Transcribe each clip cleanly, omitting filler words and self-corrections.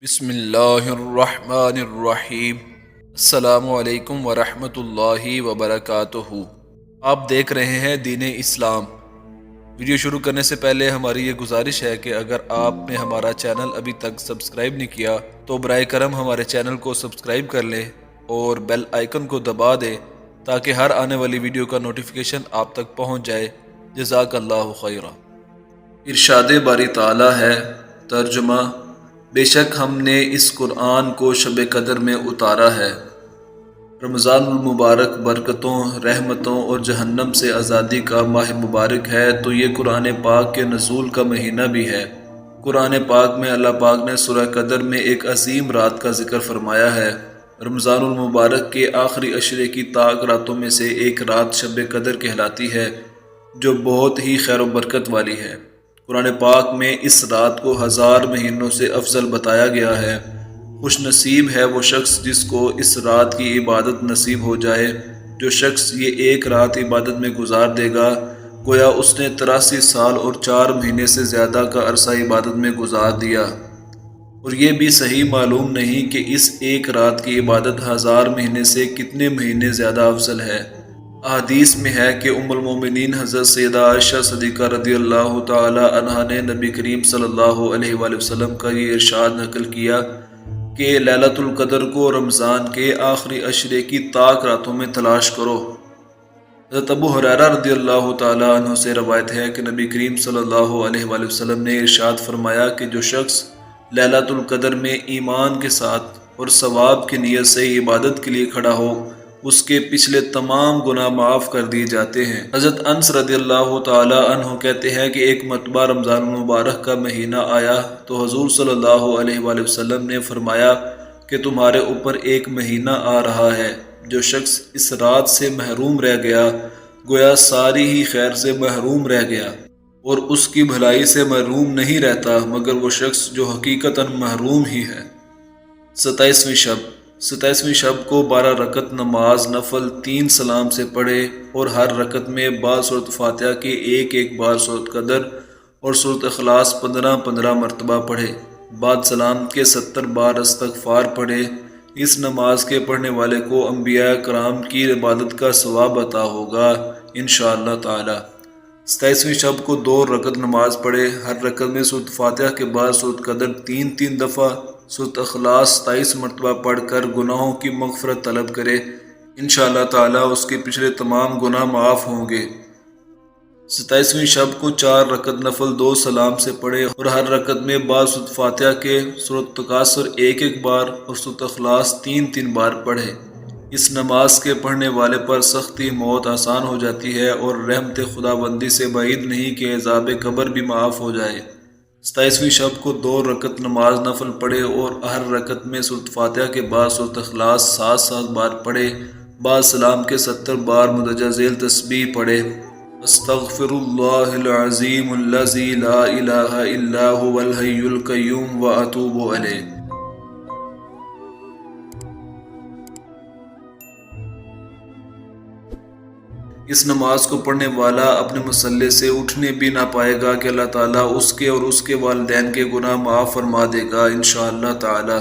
بسم اللہ الرحمن الرحیم۔ السلام علیکم ورحمۃ اللہ وبرکاتہ۔ آپ دیکھ رہے ہیں دین اسلام۔ ویڈیو شروع کرنے سے پہلے ہماری یہ گزارش ہے کہ اگر آپ نے ہمارا چینل ابھی تک سبسکرائب نہیں کیا تو برائے کرم ہمارے چینل کو سبسکرائب کر لیں اور بیل آئیکن کو دبا دیں تاکہ ہر آنے والی ویڈیو کا نوٹیفیکیشن آپ تک پہنچ جائے۔ جزاک اللہ خیرہ۔ ارشاد باری تعالی ہے، ترجمہ: بے شک ہم نے اس قرآن کو شب قدر میں اتارا ہے۔ رمضان المبارک برکتوں، رحمتوں اور جہنم سے آزادی کا ماہ مبارک ہے، تو یہ قرآن پاک کے نزول کا مہینہ بھی ہے۔ قرآن پاک میں اللہ پاک نے سورہ قدر میں ایک عظیم رات کا ذکر فرمایا ہے۔ رمضان المبارک کے آخری عشرے کی طاق راتوں میں سے ایک رات شب قدر کہلاتی ہے، جو بہت ہی خیر و برکت والی ہے۔ قرآن پاک میں اس رات کو 1000 مہینوں سے افضل بتایا گیا ہے۔ خوش نصیب ہے وہ شخص جس کو اس رات کی عبادت نصیب ہو جائے۔ جو شخص یہ ایک رات عبادت میں گزار دے گا، گویا اس نے 83 سال اور 4 مہینے سے زیادہ کا عرصہ عبادت میں گزار دیا۔ اور یہ بھی صحیح معلوم نہیں کہ اس ایک رات کی عبادت 1000 مہینے سے کتنے مہینے زیادہ افضل ہے۔ احادیث میں ہے کہ ام المومنین حضرت سیدہ عائشہ صدیقہ رضی اللہ تعالی عنہا نے نبی کریم صلی اللہ علیہ وآلہ وسلم کا یہ ارشاد نقل کیا کہ لیلۃ القدر کو رمضان کے آخری عشرے کی طاق راتوں میں تلاش کرو۔ حضرت ابو ہریرہ رضی اللہ تعالی عنہ سے روایت ہے کہ نبی کریم صلی اللہ علیہ وآلہ وسلم نے ارشاد فرمایا کہ جو شخص لیلۃ القدر میں ایمان کے ساتھ اور ثواب کی نیت سے عبادت کے لیے کھڑا ہو، اس کے پچھلے تمام گناہ معاف کر دیے جاتے ہیں۔ حضرت انس رضی اللہ تعالی عنہ کہتے ہیں کہ ایک مرتبہ رمضان المبارک کا مہینہ آیا تو حضور صلی اللہ علیہ وآلہ وسلم نے فرمایا کہ تمہارے اوپر ایک مہینہ آ رہا ہے، جو شخص اس رات سے محروم رہ گیا، گویا ساری ہی خیر سے محروم رہ گیا، اور اس کی بھلائی سے محروم نہیں رہتا مگر وہ شخص جو حقیقتاً محروم ہی ہے۔ 27ویں شب کو 12 رکعت نماز نفل 3 سلام سے پڑھے اور ہر رکعت میں بعض سورۃ فاتحہ کے ایک بار سورۃ قدر اور سورۃ اخلاص 15 مرتبہ پڑھے۔ بعد سلام کے 70 بار استغفار پڑھے۔ اس نماز کے پڑھنے والے کو انبیاء کرام کی عبادت کا ثواب عطا ہوگا انشاءاللہ تعالی۔ 27ویں شب کو 2 رکعت نماز پڑھے، ہر رکعت میں سورۃ فاتحہ کے بعد سورۃ قدر 3 دفعہ، سورۃ اخلاص 27 مرتبہ پڑھ کر گناہوں کی مغفرت طلب کرے، انشاءاللہ تعالی اس کے پچھلے تمام گناہ معاف ہوں گے۔ 27ویں شب کو 4 رکعت نفل 2 سلام سے پڑھے اور ہر رکعت میں بعد سورۃ فاتحہ کے سورۃ تکاثر ایک بار اور سورۃ اخلاص 3 بار پڑھے۔ اس نماز کے پڑھنے والے پر سختی موت آسان ہو جاتی ہے اور رحمت خداوندی سے بعید نہیں کہ عذاب قبر بھی معاف ہو جائے۔ 27ویں شب کو 2 رکعت نماز نفل پڑھے اور ہر رکعت میں سورۃ فاتحہ کے بعد سورۃ اخلاص 7 بار پڑھے، بعد سلام کے 70 بار مندرجہ ذیل تسبیح پڑھے۔ استغفر اللہ العظیم الذی لا الہ الا هو الحی القیوم واتوب الیہ۔ اس نماز کو پڑھنے والا اپنے مصلے سے اٹھنے بھی نہ پائے گا کہ اللہ تعالیٰ اس کے اور اس کے والدین کے گناہ معاف فرما دے گا انشاءاللہ تعالی۔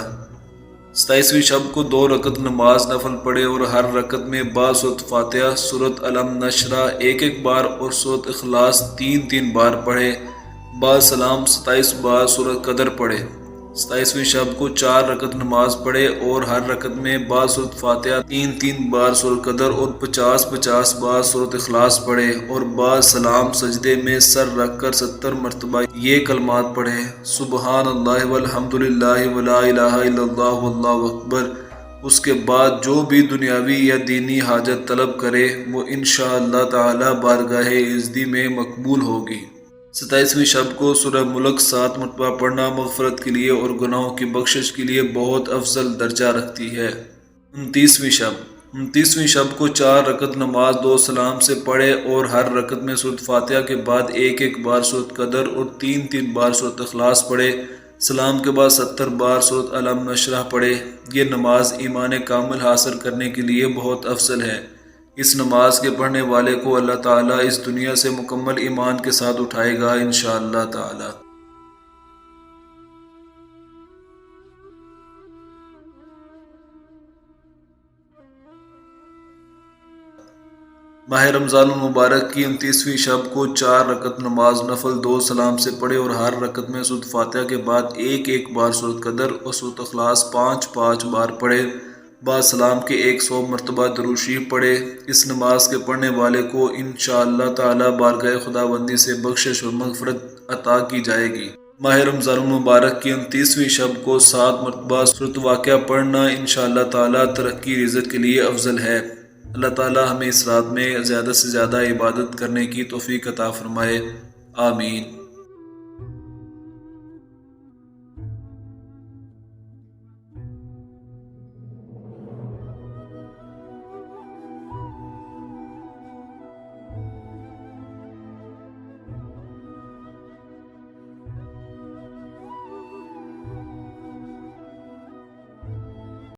27ویں شب کو 2 رکعت نماز نفل پڑھے اور ہر رکعت میں بعد سورۃ فاتحہ، سورۃ علم نشرہ ایک بار اور سورۃ اخلاص 3 بار پڑھے، بعد سلام 27 بار سورۃ قدر پڑھے۔ 27ویں شب کو 4 رکعت نماز پڑھے اور ہر رکعت میں بعد سورۃ فاتحہ 3 بار سورۃ قدر اور 50 بار سورۃ اخلاص پڑھے اور بعد سلام سجدے میں سر رکھ کر 70 مرتبہ یہ کلمات پڑھے: سبحان اللہ والحمد للہ ولا الہ الا اللہ واللہ اکبر۔ اس کے بعد جو بھی دنیاوی یا دینی حاجت طلب کرے وہ انشاءاللہ تعالی بارگاہ عزتی میں مقبول ہوگی۔ 27ویں شب کو سورہ ملک 7 مرتبہ پڑھنا مغفرت کے لیے اور گناہوں کی بخشش کے لیے بہت افضل درجہ رکھتی ہے۔ 29ویں شب کو 4 رکعت نماز 2 سلام سے پڑھے اور ہر رکعت میں سورۃ فاتحہ کے بعد ایک بار سورۃ قدر اور 3 بار سورۃ اخلاص پڑھے، سلام کے بعد 70 بار سورۃ علم نشرہ پڑھے۔ یہ نماز ایمان کامل حاصل کرنے کے لیے بہت افضل ہے۔ اس نماز کے پڑھنے والے کو اللہ تعالیٰ اس دنیا سے مکمل ایمان کے ساتھ اٹھائے گا انشاءاللہ تعالی۔ ماہ رمضان المبارک کی 29ویں شب کو 4 رکعت نماز نفل 2 سلام سے پڑھے اور ہر رکعت میں سورۃ فاتحہ کے بعد ایک بار سورۃ قدر اور سورۃ اخلاص 5 بار پڑھے۔ بعد سلام کے 100 مرتبہ درود شریف پڑھے۔ اس نماز کے پڑھنے والے کو انشاءاللہ تعالی بارگاہ خداوندی سے بخشش اور مغفرت عطا کی جائے گی۔ ماہ رمضان المبارک کی 29ویں شب کو 7 مرتبہ سورۃ واقعہ پڑھنا انشاءاللہ تعالی ترقی رزق کے لیے افضل ہے۔ اللہ تعالی ہمیں اس رات میں زیادہ سے زیادہ عبادت کرنے کی توفیق عطا فرمائے، آمین۔